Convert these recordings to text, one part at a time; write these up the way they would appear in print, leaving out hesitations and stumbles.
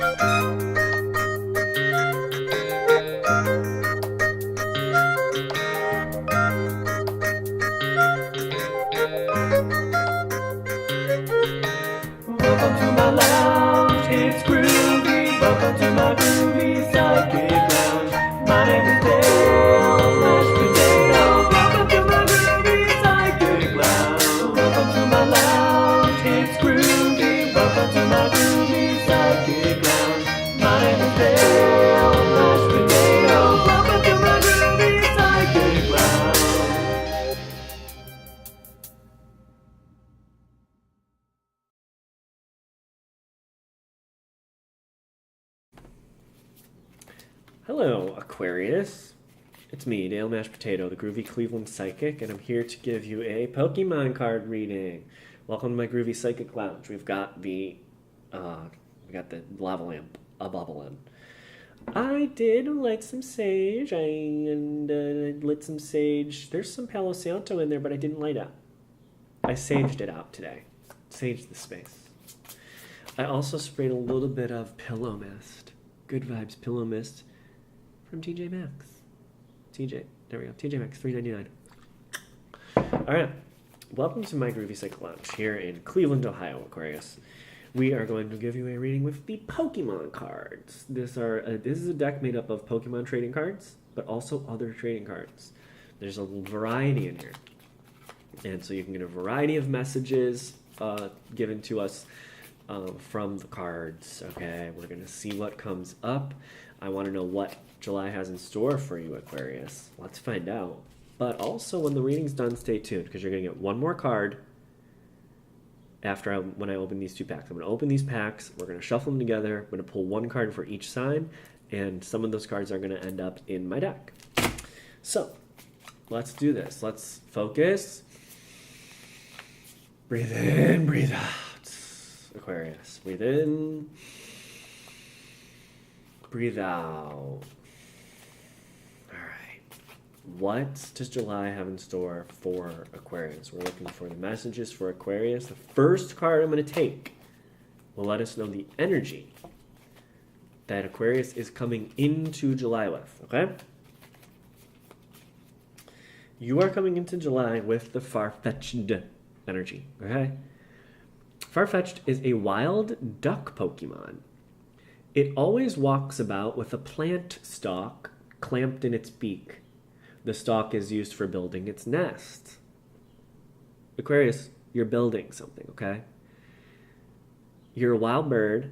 Welcome to my lounge, it's groovy. Welcome to my groovy psychic lounge. My name is Dale, mashed potato. Welcome to my groovy psychic lounge. Welcome to my lounge, it's groovy. Welcome to my groovy psychic lounge. My name is Dale, mashed potato. Welcome to my groovy psychic lounge. Hello, Aquarius. It's me, Dale Mashed Potato, the Groovy Cleveland Psychic, and I'm here to give you a Pokemon card reading. Welcome to my Groovy Psychic Lounge. We've got the lava lamp a bubbling. I did light some sage. I lit some sage. There's some Palo Santo in there, but I didn't light it. I saged it out today. Saged the space. I also sprayed a little bit of pillow mist. Good vibes pillow mist. From TJ Maxx. There we go. TJ Maxx, $3.99. All right. Welcome to my Groovy Psychic Lounge here in Cleveland, Ohio, Aquarius. We are going to give you a reading with the Pokemon cards. This is a deck made up of Pokemon trading cards, but also other trading cards. There's a variety in here. And so you can get a variety of messages given to us from the cards. Okay, we're going to see what comes up. I want to know what July has in store for you, Aquarius. Let's find out. But also, when the reading's done, stay tuned, because you're going to get one more card when I open these two packs. I'm going to open these packs. We're going to shuffle them together. I'm going to pull one card for each sign, and some of those cards are going to end up in my deck. So, let's do this. Let's focus. Breathe in, breathe out. Aquarius, breathe in. Breathe out. All right. What does July have in store for Aquarius? We're looking for the messages for Aquarius. The first card I'm going to take will let us know the energy that Aquarius is coming into July with, okay? You are coming into July with the Farfetch'd energy, okay? Farfetch'd is a wild duck Pokemon. It always walks about with a plant stalk clamped in its beak. The stalk is used for building its nest. Aquarius, you're building something, okay? You're a wild bird,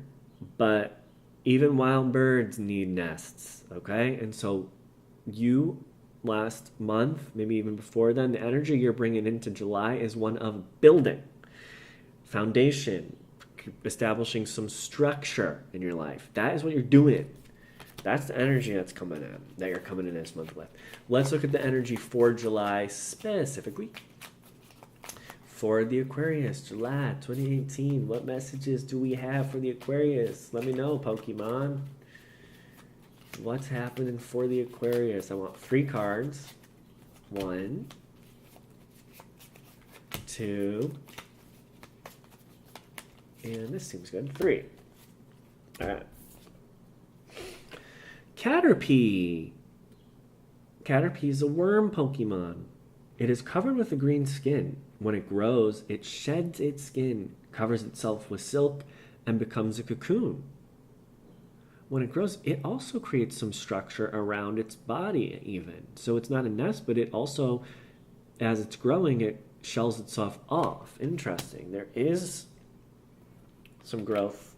but even wild birds need nests, okay? And so you, last month, maybe even before then, the energy you're bringing into July is one of building, foundation, establishing some structure in your life. That is what you're doing. That's the energy that's coming in, that you're coming in this month with. Let's look at the energy for July specifically. For the Aquarius, July 2018. What messages do we have for the Aquarius? Let me know, Pokemon. What's happening for the Aquarius? I want 3 cards. 1, 2, and this seems good. 3. All right. Caterpie. Caterpie is a worm Pokemon. It is covered with a green skin. When it grows, it sheds its skin, covers itself with silk, and becomes a cocoon. When it grows, it also creates some structure around its body even. So it's not a nest, but it also, as it's growing, it shells itself off. Interesting. There is some growth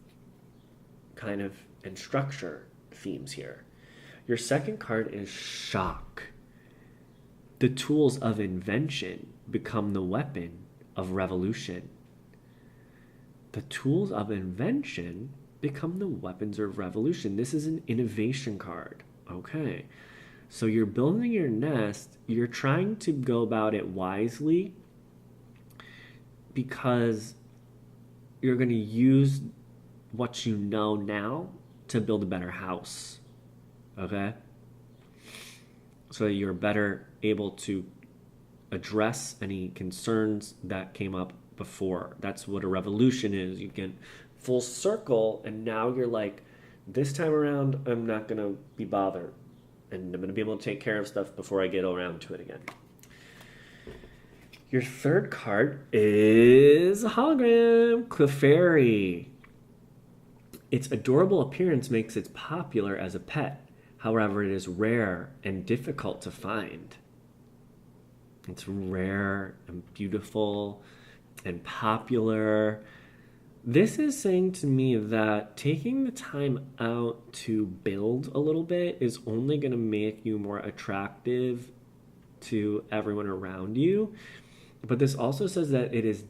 kind of and structure themes here. Your second card is shock. The tools of invention become the weapon of revolution. The tools of invention become the weapons of revolution. This is an innovation card. Okay. So you're building your nest. You're trying to go about it wisely because you're going to use what you know now to build a better house. Okay? So you're better able to address any concerns that came up before. That's what a revolution is. You get full circle, and now you're like This time around, I'm not going to be bothered. And I'm going to be able to take care of stuff before I get around to it again. Your third card is a hologram, Clefairy. Its adorable appearance makes it popular as a pet. However, it is rare and difficult to find. It's rare and beautiful and popular. This is saying to me that taking the time out to build a little bit is only going to make you more attractive to everyone around you. But this also says that it is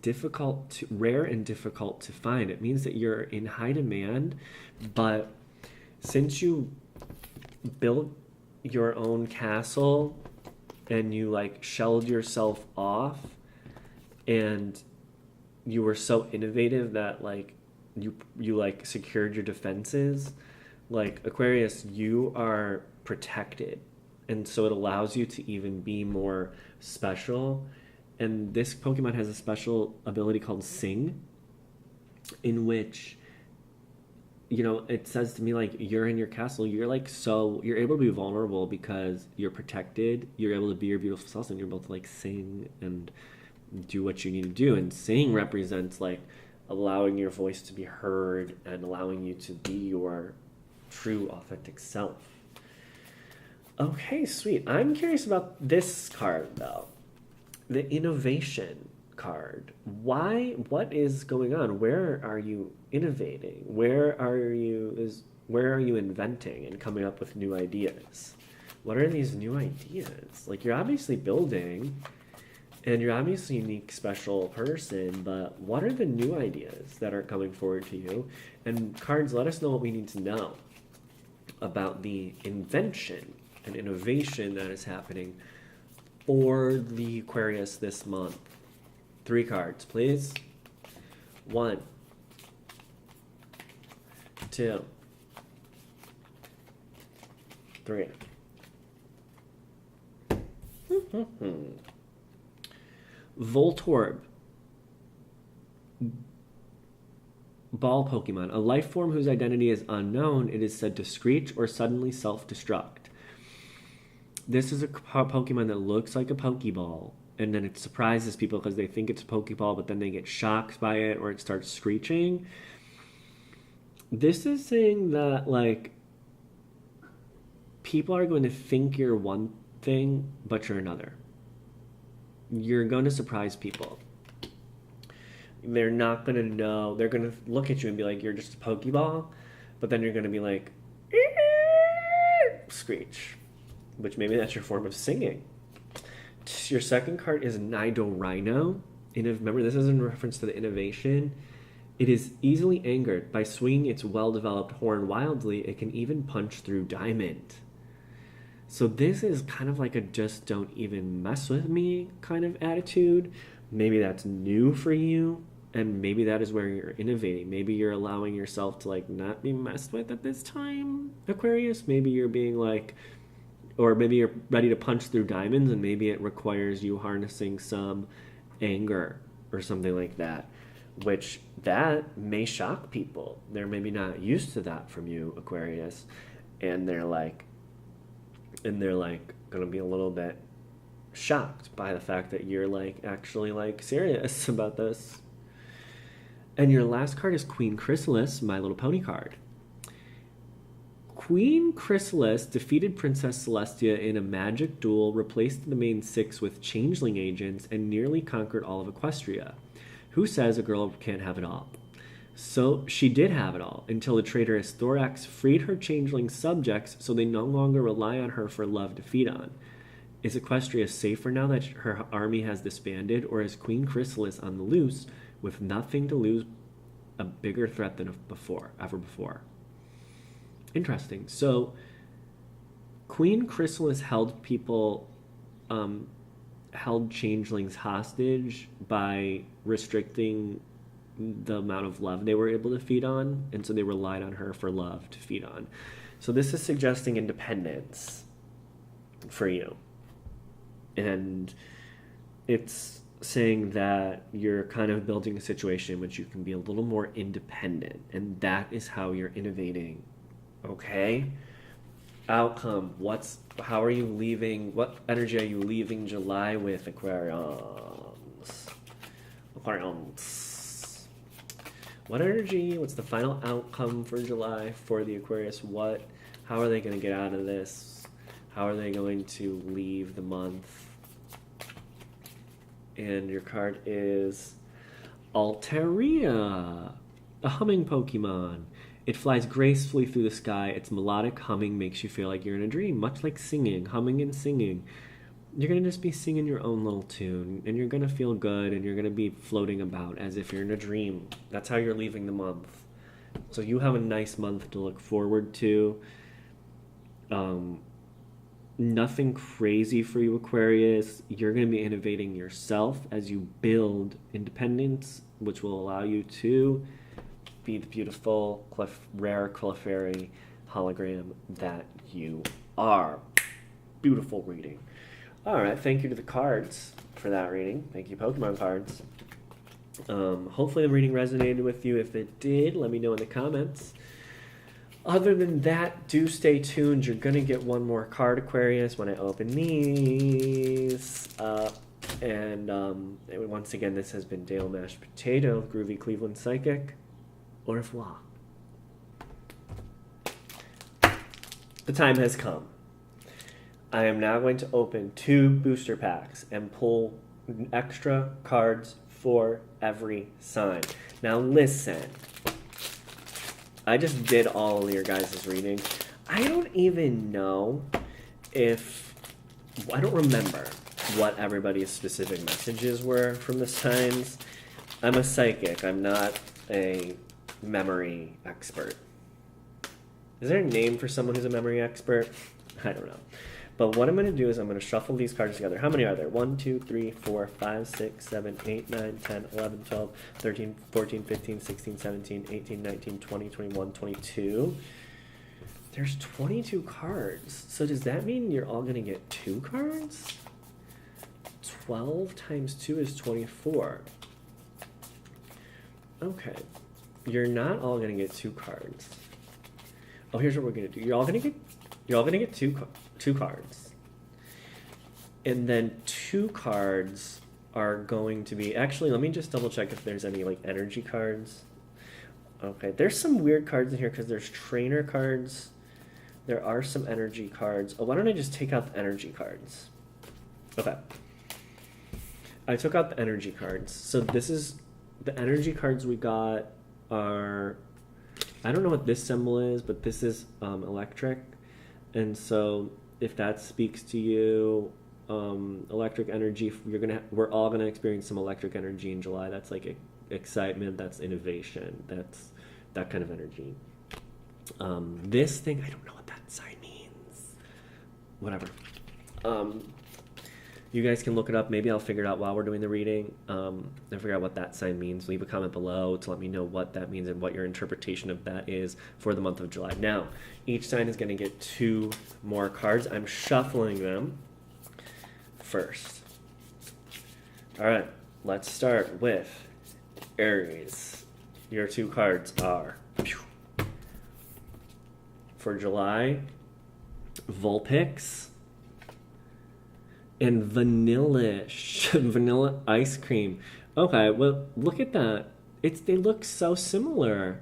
rare and difficult to find. It means that you're in high demand, but since you built your own castle and you like shelled yourself off and you were so innovative that like you like secured your defenses, like Aquarius, you are protected, and so it allows you to even be more special. And this Pokemon has a special ability called Sing, in which, you know, it says to me like you're in your castle, you're like, so you're able to be vulnerable because you're protected, you're able to be your beautiful self, and you're able to like sing and do what you need to do. And sing represents like allowing your voice to be heard and allowing you to be your true authentic self. Okay, sweet. I'm curious about this card though. The innovation card. Why? What is going on? Where are you innovating? Where are you inventing and coming up with new ideas? What are these new ideas? Like, you're obviously building, and you're obviously a unique, special person, but what are the new ideas that are coming forward to you? And cards, let us know what we need to know about the invention and innovation that is happening for the Aquarius this month. 3 cards, please. 1, 2, 3. Voltorb. Ball Pokemon. A life form whose identity is unknown. It is said to screech or suddenly self-destruct. This is a Pokemon that looks like a Pokeball, and then it surprises people because they think it's a Pokeball, but then they get shocked by it or it starts screeching. This is saying that, like, people are going to think you're one thing, but you're another. You're going to surprise people. They're not going to know. They're going to look at you and be like, you're just a Pokeball, but then you're going to be like, screech, which maybe that's your form of singing. Your second card is Nidorino. And remember, this is in reference to the innovation. It is easily angered. By swinging its well-developed horn wildly, it can even punch through diamond. So this is kind of like a just don't even mess with me kind of attitude. Maybe that's new for you, and maybe that is where you're innovating. Maybe you're allowing yourself to like not be messed with at this time, Aquarius. Maybe you're being like, or maybe you're ready to punch through diamonds, and maybe it requires you harnessing some anger or something like that, which that may shock people. They're maybe not used to that from you, Aquarius, and they're like gonna be a little bit shocked by the fact that you're like actually like serious about this. And your last card is Queen Chrysalis, My Little Pony card. Queen Chrysalis defeated Princess Celestia in a magic duel, replaced the main 6 with changeling agents, and nearly conquered all of Equestria. Who says a girl can't have it all? So she did have it all, until the traitorous Thorax freed her changeling subjects so they no longer rely on her for love to feed on. Is Equestria safer now that her army has disbanded, or is Queen Chrysalis on the loose with nothing to lose, a bigger threat than ever before? Interesting. So Queen Chrysalis held changelings hostage by restricting the amount of love they were able to feed on, and so they relied on her for love to feed on. So this is suggesting independence for you. And it's saying that you're kind of building a situation in which you can be a little more independent, and that is how you're innovating Okay. Outcome. How are you leaving? What energy are you leaving July with, Aquariums? Aquariums. What energy? What's the final outcome for July for the Aquarius? How are they going to get out of this? How are they going to leave the month? And your card is Altaria, a humming Pokemon. It flies gracefully through the sky. Its melodic humming makes you feel like you're in a dream, much like singing, humming and singing. You're going to just be singing your own little tune, and you're going to feel good, and you're going to be floating about as if you're in a dream. That's how you're leaving the month. So you have a nice month to look forward to. Nothing crazy for you, Aquarius. You're going to be innovating yourself as you build independence, which will allow you to be the beautiful, rare Clefairy hologram that you are. Beautiful reading. All right, thank you to the cards for that reading. Thank you, Pokemon cards. Hopefully the reading resonated with you. If it did, let me know in the comments. Other than that, do stay tuned. You're going to get one more card, Aquarius, when I open these up. And once again, this has been Dale Mashed Potato, Groovy Cleveland Psychic. Au revoir. The time has come. I am now going to open 2 booster packs and pull extra cards for every sign. Now listen. I just did all of your guys' reading. I don't even know I don't remember what everybody's specific messages were from the signs. I'm a psychic. I'm not a memory expert. Is there a name for someone who's a memory expert? I don't know. But what I'm going to do is I'm going to shuffle these cards together. How many are there? 1, 2, 3, 4, 5, 6, 7, 8, 9, 10, 11, 12, 13, 14, 15, 16, 17, 18, 19, 20, 21, 22. There's 22 cards. So does that mean you're all going to get 2 cards? 12 times 2 is 24. Okay. You're not all going to get 2 cards. Oh, here's what we're going to do. You're all going to get two cards. And then 2 cards are going to be... Actually, let me just double check if there's any, energy cards. Okay, there's some weird cards in here because there's trainer cards. There are some energy cards. Oh, why don't I just take out the energy cards? Okay. I took out the energy cards. So this is... The energy cards we got are... I don't know what this symbol is, but this is electric. And so if that speaks to you, electric energy, we're all gonna experience some electric energy in July. That's excitement, that's innovation, that's that kind of energy. This thing, I don't know what that sign means. Whatever. You guys can look it up. Maybe I'll figure it out while we're doing the reading. And figure out what that sign means. Leave a comment below to let me know what that means and what your interpretation of that is for the month of July. Now, each sign is going to get 2 more cards. I'm shuffling them first. All right, let's start with Aries. Your 2 cards are, for July, Vulpix and vanilla ice cream. Okay, well, look at that. They look so similar.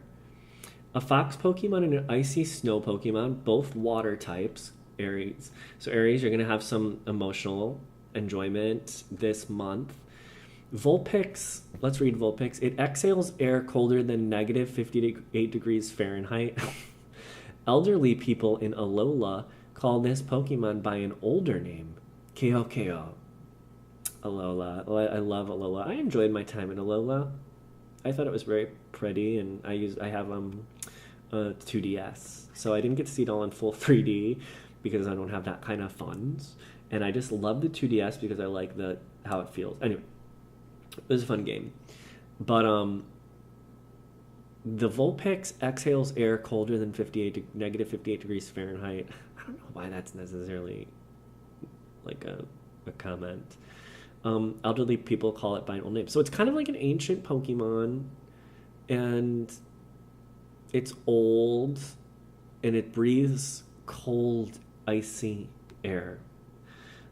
A fox Pokemon and an icy snow Pokemon, both water types, Aries. So Aries, you're going to have some emotional enjoyment this month. Vulpix, let's read Vulpix. It exhales air colder than negative 58 degrees Fahrenheit. Elderly people in Alola call this Pokemon by an older name. Keo. Alola. I love Alola. I enjoyed my time in Alola. I thought it was very pretty, and I have a 2DS, so I didn't get to see it all in full 3D because I don't have that kind of funds. And I just love the 2DS because I like how it feels. Anyway, it was a fun game. But the Vulpix exhales air colder than negative 58 degrees Fahrenheit. I don't know why that's necessarily a comment. Elderly people call it by an old name. So it's kind of like an ancient Pokemon, and it's old, and it breathes cold, icy air.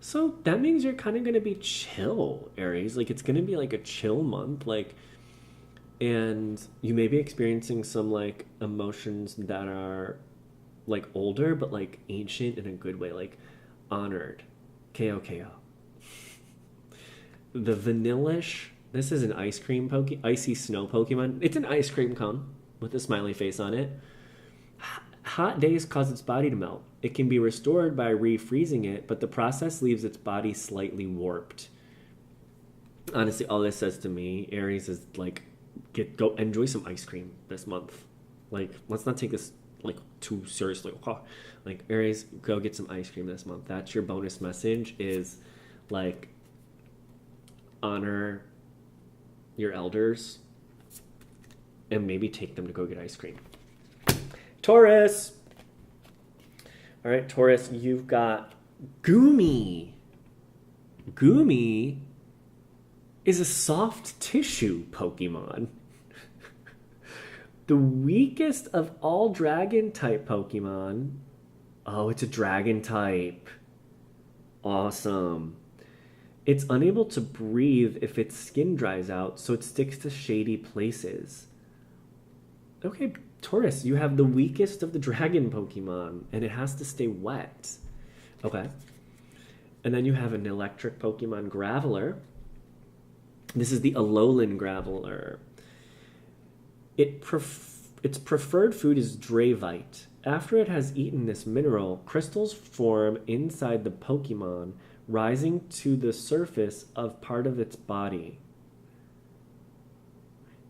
So that means you're kind of going to be chill, Aries. Like, it's going to be like a chill month. Like, and you may be experiencing some like emotions that are like older, but like ancient in a good way, like honored. KOKO. The Vanillish. This is an ice cream icy snow Pokemon. It's an ice cream cone with a smiley face on it. Hot days cause its body to melt. It can be restored by refreezing it, but the process leaves its body slightly warped. Honestly, all this says to me, Aries, is like, go enjoy some ice cream this month. Like, let's not take this like too seriously. Like, Aries, go get some ice cream this month. That's your bonus message, is like, honor your elders and maybe take them to go get ice cream. Taurus. All right, Taurus, you've got Goomy. Goomy is a soft tissue Pokemon. The weakest of all dragon type Pokemon. Oh, it's a dragon type. Awesome. It's unable to breathe if its skin dries out, so it sticks to shady places. Okay, Taurus, you have the weakest of the dragon Pokemon, and it has to stay wet. Okay. And then you have an electric Pokemon, Graveler. This is the Alolan Graveler. Its preferred food is Dravite. After it has eaten this mineral, crystals form inside the Pokemon, rising to the surface of part of its body.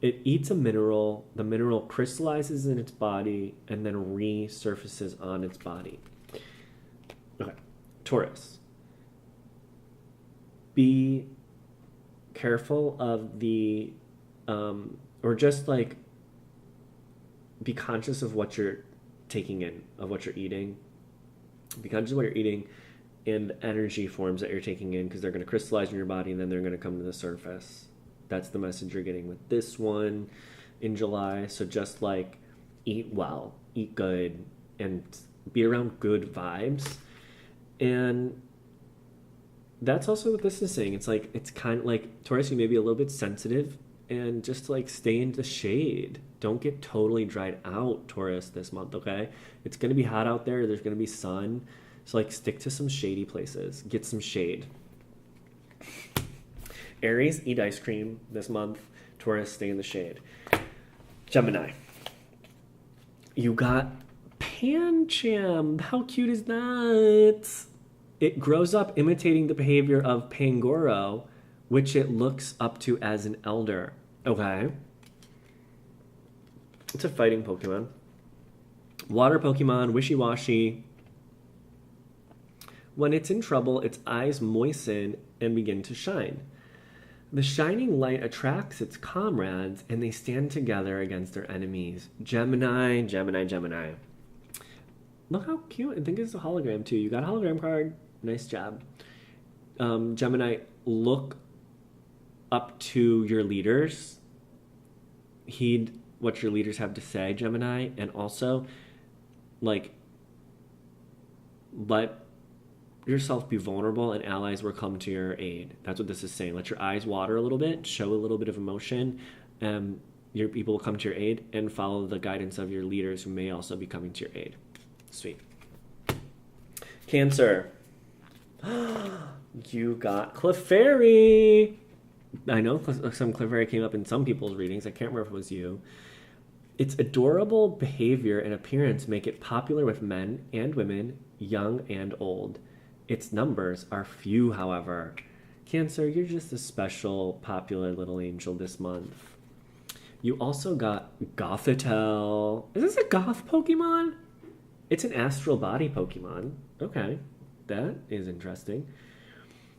It eats a mineral, the mineral crystallizes in its body, and then resurfaces on its body. Okay, Taurus. Be careful of the, or just like, be conscious of what you're taking in, of what you're eating. Be conscious of what you're eating and the energy forms that you're taking in, because they're going to crystallize in your body and then they're going to come to the surface. That's the message you're getting with this one in July. So just like eat well, eat good, and be around good vibes. And that's also what this is saying. It's like, it's kind of like, Taurus, you may be a little bit sensitive, and just like stay in the shade. Don't get totally dried out, Taurus, this month, okay? It's going to be hot out there. There's going to be sun. So like stick to some shady places. Get some shade. Aries, eat ice cream this month. Taurus, stay in the shade. Gemini. You got Pancham. How cute is that? It grows up imitating the behavior of Pangoro, which it looks up to as an elder. Okay. It's a fighting Pokemon. Water Pokemon, wishy-washy. When it's in trouble, its eyes moisten and begin to shine. The shining light attracts its comrades, and they stand together against their enemies. Gemini, Gemini, Gemini. Look how cute. I think it's a hologram, too. You got a hologram card. Nice job. Gemini, look up to your leaders. Heed what your leaders have to say, Gemini. And also, like, let yourself be vulnerable, and allies will come to your aid. That's what this is saying. Let your eyes water a little bit, show a little bit of emotion. Your people will come to your aid, and follow the guidance of your leaders, who may also be coming to your aid. Sweet. Cancer. You got Clefairy. I know some Clefairy came up in some people's readings. I can't remember if it was you. Its adorable behavior and appearance make it popular with men and women, young and old. Its numbers are few, however. Cancer, you're just a special, popular little angel this month. You also got Gothitelle. Is this a goth Pokemon? It's an astral body Pokemon. Okay, that is interesting.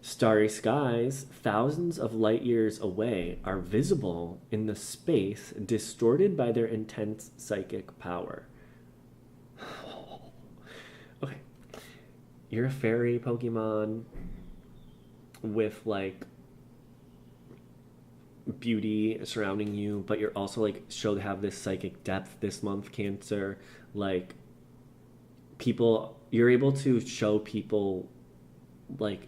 Starry skies, thousands of light years away, are visible in the space distorted by their intense psychic power. Okay. You're a fairy Pokemon with like beauty surrounding you, but you're also like have this psychic depth this month, Cancer. Like, you're able to show people like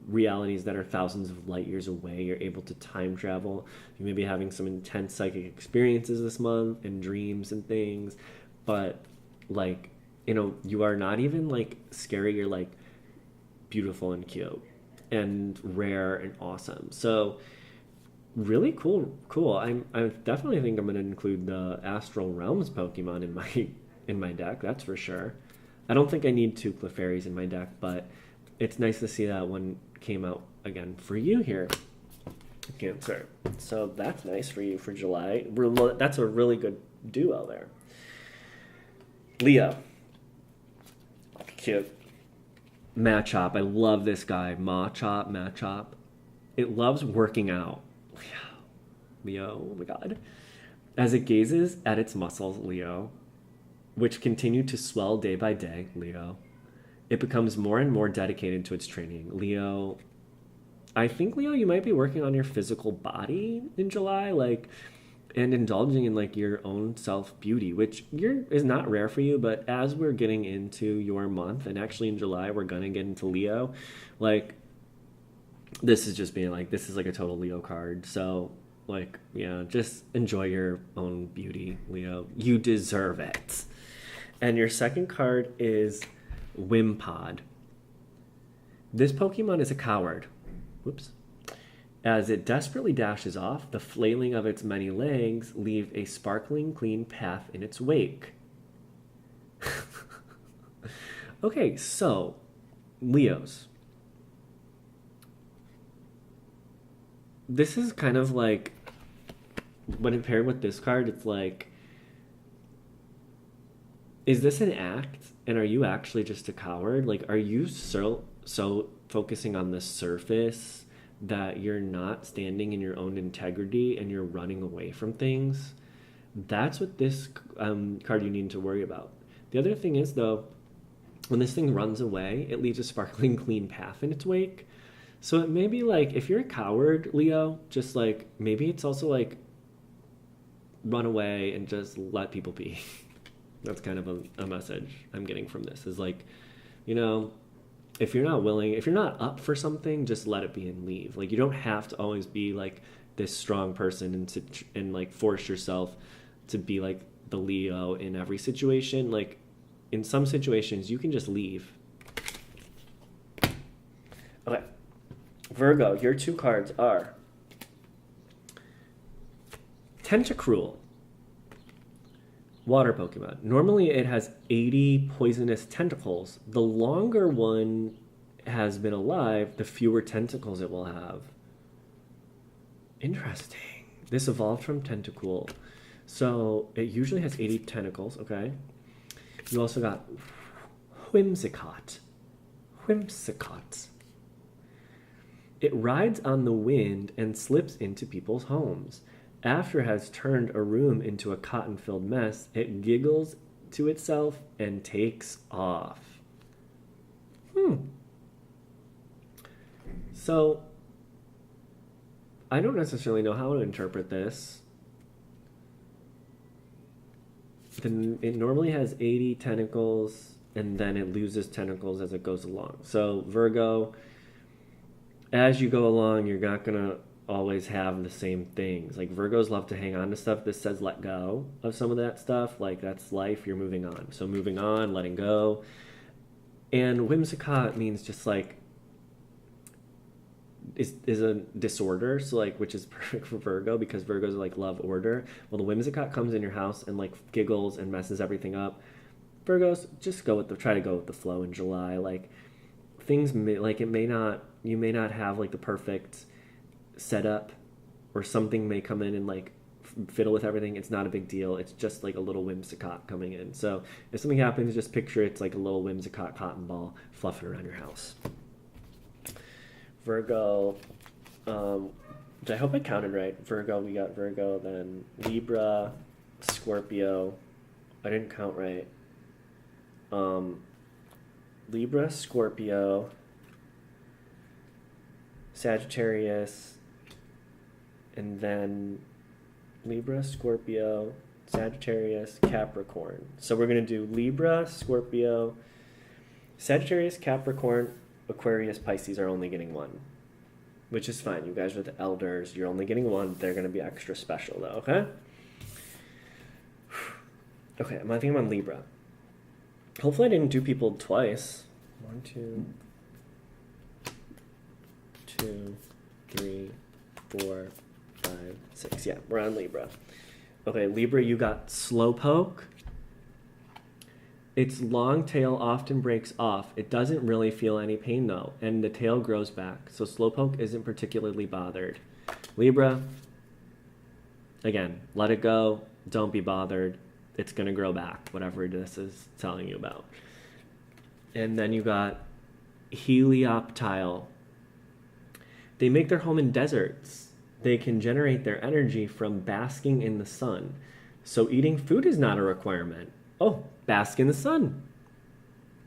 realities that are thousands of light years away. You're able to time travel. You may be having some intense psychic experiences this month and dreams and things, but like, you are not even like scary. You're like beautiful and cute and rare and awesome. So really cool. I definitely think I'm going to include the Astral Realms Pokemon in my deck. That's for sure. I don't think I need two Clefairies in my deck, but it's nice to see that one came out again for you here, Cancer. So that's nice for you for July. That's a really good duo there. Leo. Cute. Machop. I love this guy. Machop. It loves working out. Leo, oh my god. As it gazes at its muscles, Leo, which continue to swell day by day, Leo, it becomes more and more dedicated to its training. Leo, I think, Leo, you might be working on your physical body in July, and indulging in your own self beauty, which is not rare for you. But as we're getting into your month, and actually in July we're gonna get into Leo, this is just being this is a total Leo card. So just enjoy your own beauty, Leo. You deserve it. And your second card is Wimpod. This Pokemon is a coward. Whoops. As it desperately dashes off, the flailing of its many legs leave a sparkling clean path in its wake. Okay, so, Leos. This is kind of when paired with this card, it's is this an act? And are you actually just a coward? Are you so focusing on the surface that you're not standing in your own integrity and you're running away from things? That's what this card you need to worry about. The other thing is, though, when this thing runs away, it leaves a sparkling clean path in its wake. So it may be if you're a coward, Leo, just maybe it's also run away and just let people be. That's kind of a message I'm getting from this is if you're not willing, if you're not up for something, just let it be and leave. You don't have to always be this strong person and force yourself to be the Leo in every situation. In some situations, you can just leave. Okay. Virgo, your two cards are Tentacruel. Water Pokemon. Normally it has 80 poisonous tentacles. The longer one has been alive, the fewer tentacles it will have. Interesting. This evolved from Tentacool. So it usually has 80 tentacles, okay? You also got Whimsicott. It rides on the wind and slips into people's homes. After it has turned a room into a cotton-filled mess, it giggles to itself and takes off. So, I don't necessarily know how to interpret this. It normally has 80 tentacles, and then it loses tentacles as it goes along. So, Virgo, as you go along, you're not going to always have the same things. Virgos love to hang on to stuff. This says let go of some of that stuff. That's life. You're moving on. So moving on, letting go. And Whimsicott means just is a disorder. So which is perfect for Virgo because Virgos love order. Well, the Whimsicott comes in your house and giggles and messes everything up. Virgos, just try to go with the flow in July. Things you may not have the perfect setup, or something may come in and fiddle with everything. It's not a big deal. It's just a little Whimsicott coming in. So if something happens, just picture it's a little Whimsicott cotton ball fluffing around your house. Virgo, I hope I counted right. Virgo, we got Virgo, then Libra, Scorpio. I didn't count right. Libra, Scorpio, Sagittarius, and then Libra, Scorpio, Sagittarius, Capricorn. So we're going to do Libra, Scorpio, Sagittarius, Capricorn, Aquarius, Pisces are only getting one, which is fine. You guys are the elders. You're only getting one. They're going to be extra special, though, okay? Okay, I think I'm on Libra. Hopefully I didn't do people twice. 1, 2, 2, 3, 4, 5, 6. Yeah, we're on Libra. Okay, Libra, you got Slowpoke. Its long tail often breaks off. It doesn't really feel any pain, though, and the tail grows back, so Slowpoke isn't particularly bothered. Libra, again, let it go. Don't be bothered. It's going to grow back, whatever this is telling you about. And then you got Helioptile. They make their home in deserts. They can generate their energy from basking in the sun. So eating food is not a requirement. Oh, bask in the sun.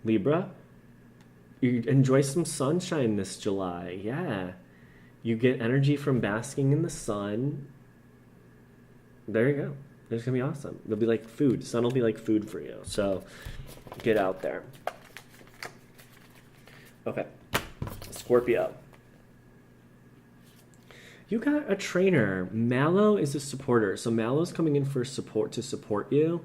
Libra, you enjoy some sunshine this July. Yeah. You get energy from basking in the sun. There you go. It's going to be awesome. It'll be like food. Sun will be like food for you. So get out there. Okay. Scorpio. You got a trainer. Mallow is a supporter. So Mallow's coming in for support to support you.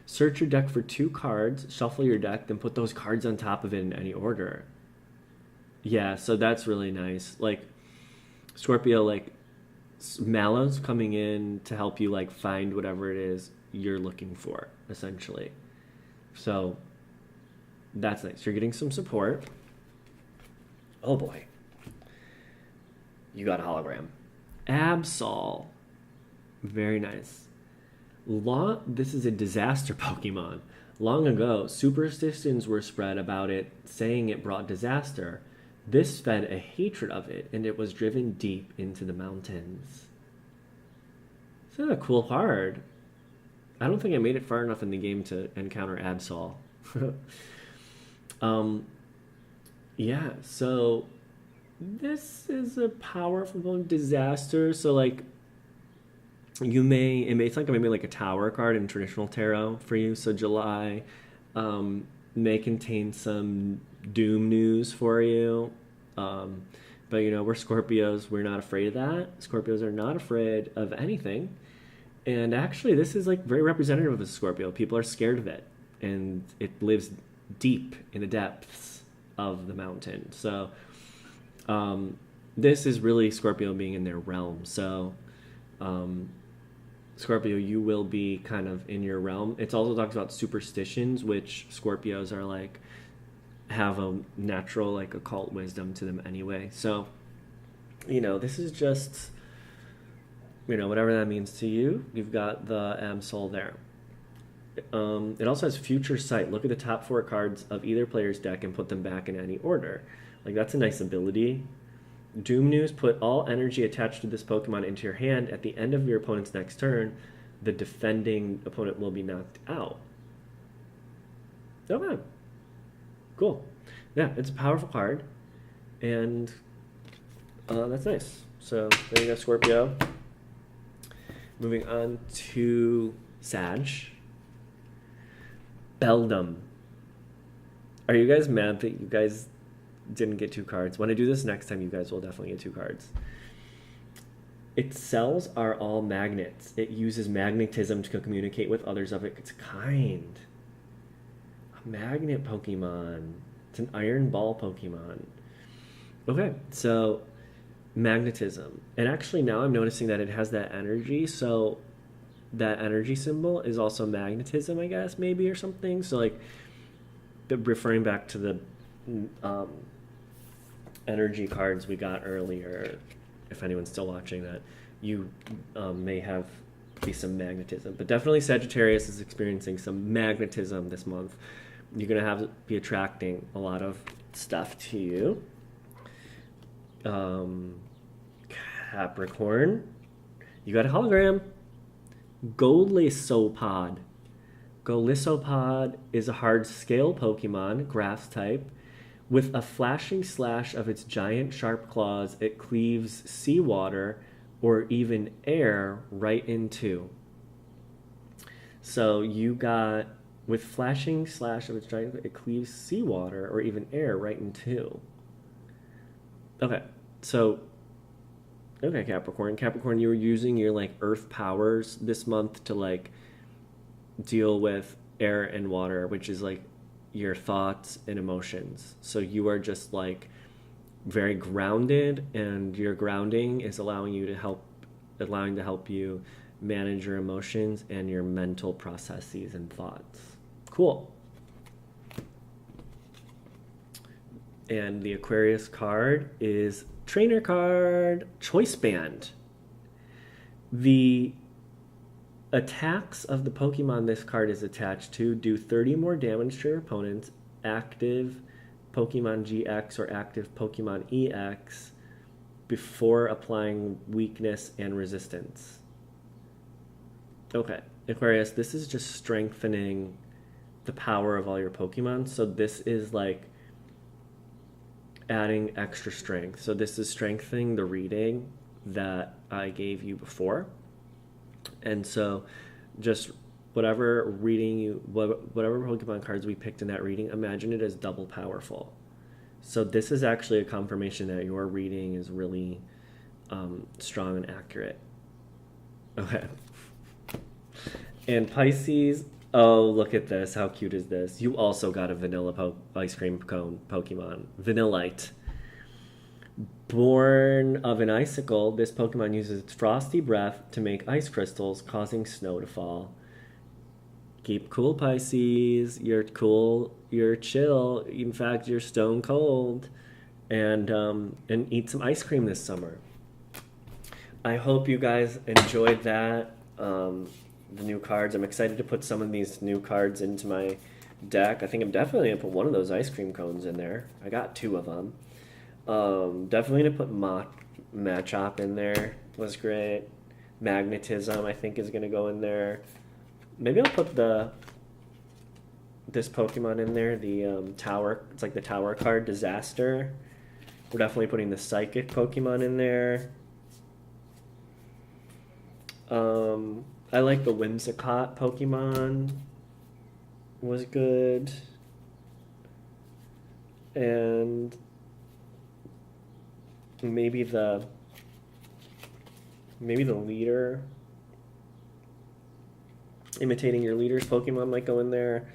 Search your deck for 2 cards. Shuffle your deck. Then put those cards on top of it in any order. Yeah, so that's really nice. Like, Scorpio, like, Mallow's coming in to help you like find whatever it is you're looking for, essentially. So that's nice. You're getting some support. Oh boy. You got a hologram. Absol. Very nice. This is a disaster Pokemon. Long ago, superstitions were spread about it, saying it brought disaster. This fed a hatred of it, and it was driven deep into the mountains. This is a cool card. I don't think I made it far enough in the game to encounter Absol. Yeah, so this is a powerful disaster. So, like, it's like maybe like a tower card in traditional tarot for you. So July may contain some doom news for you. But, you know, we're Scorpios. We're not afraid of that. Scorpios are not afraid of anything. And actually, this is like very representative of a Scorpio. People are scared of it. And it lives deep in the depths of the mountain. So this is really Scorpio being in their realm. So Scorpio, you will be kind of in your realm. It also talks about superstitions, which Scorpios are like, have a natural like occult wisdom to them anyway. So, you know, this is just, you know, whatever that means to you. You've got the Absol there. It also has future sight. Look at the top 4 cards of either player's deck and put them back in any order. Like, that's a nice ability. Doom News, put all energy attached to this Pokemon into your hand. At the end of your opponent's next turn, the defending opponent will be knocked out. Okay. Cool. Yeah, it's a powerful card. And that's nice. So there you go, Scorpio. Moving on to Sag. Beldum. Are you guys mad that you guys didn't get 2 cards? When I do this next time, you guys will definitely get 2 cards. Its cells are all magnets. It uses magnetism to communicate with others of its kind. A magnet Pokemon. It's an Iron Ball Pokemon. Okay, so magnetism. And actually now I'm noticing that it has that energy, so that energy symbol is also magnetism, I guess, maybe, or something. So, like, referring back to the energy cards we got earlier, if anyone's still watching that, you may have be some magnetism. But definitely Sagittarius is experiencing some magnetism this month. You're going to be attracting a lot of stuff to you. Capricorn, you got a hologram. Golisopod. Golisopod is a hard scale Pokemon, grass type. With a flashing slash of its giant sharp claws, it cleaves seawater or even air right in two. So you got with flashing slash of its giant, it cleaves seawater or even air right in two. Okay, so okay, Capricorn. Capricorn, you were using your like earth powers this month to like deal with air and water, which is like your thoughts and emotions. So you are just like very grounded, and your grounding is allowing to help you manage your emotions and your mental processes and thoughts. Cool. And the Aquarius card is trainer card, choice band. The attacks of the Pokemon this card is attached to do 30 more damage to your opponent's active Pokemon GX or active Pokemon EX before applying weakness and resistance. Okay, Aquarius, this is just strengthening the power of all your Pokemon. So this is like adding extra strength. So this is strengthening the reading that I gave you before. And so just whatever Pokemon cards we picked in that reading, imagine it as double powerful. So this is actually a confirmation that your reading is really strong and accurate. Okay. And Pisces, oh, look at this. How cute is this? You also got a vanilla ice cream cone Pokemon. Vanillite. Born of an icicle, this Pokemon uses its frosty breath to make ice crystals, causing snow to fall. Keep cool, Pisces. You're cool. You're chill. In fact, you're stone cold. And eat some ice cream this summer. I hope you guys enjoyed that. The new cards. I'm excited to put some of these new cards into my deck. I think I'm definitely going to put one of those ice cream cones in there. I got 2 of them. Definitely going to put Machop in there. Was great. Magnetism, I think, is going to go in there. Maybe I'll put this Pokemon in there. The Tower. It's like the Tower card, Disaster. We're definitely putting the Psychic Pokemon in there. I like the Whimsicott Pokemon. Was good. And maybe the leader. Imitating your leader's Pokemon might go in there.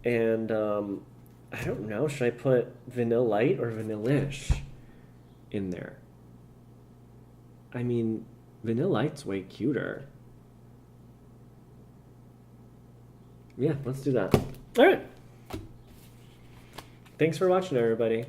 And I don't know, should I put Vanillite or Vanillish in there? I mean, Vanillite's way cuter. Yeah, let's do that. All right. Thanks for watching, everybody.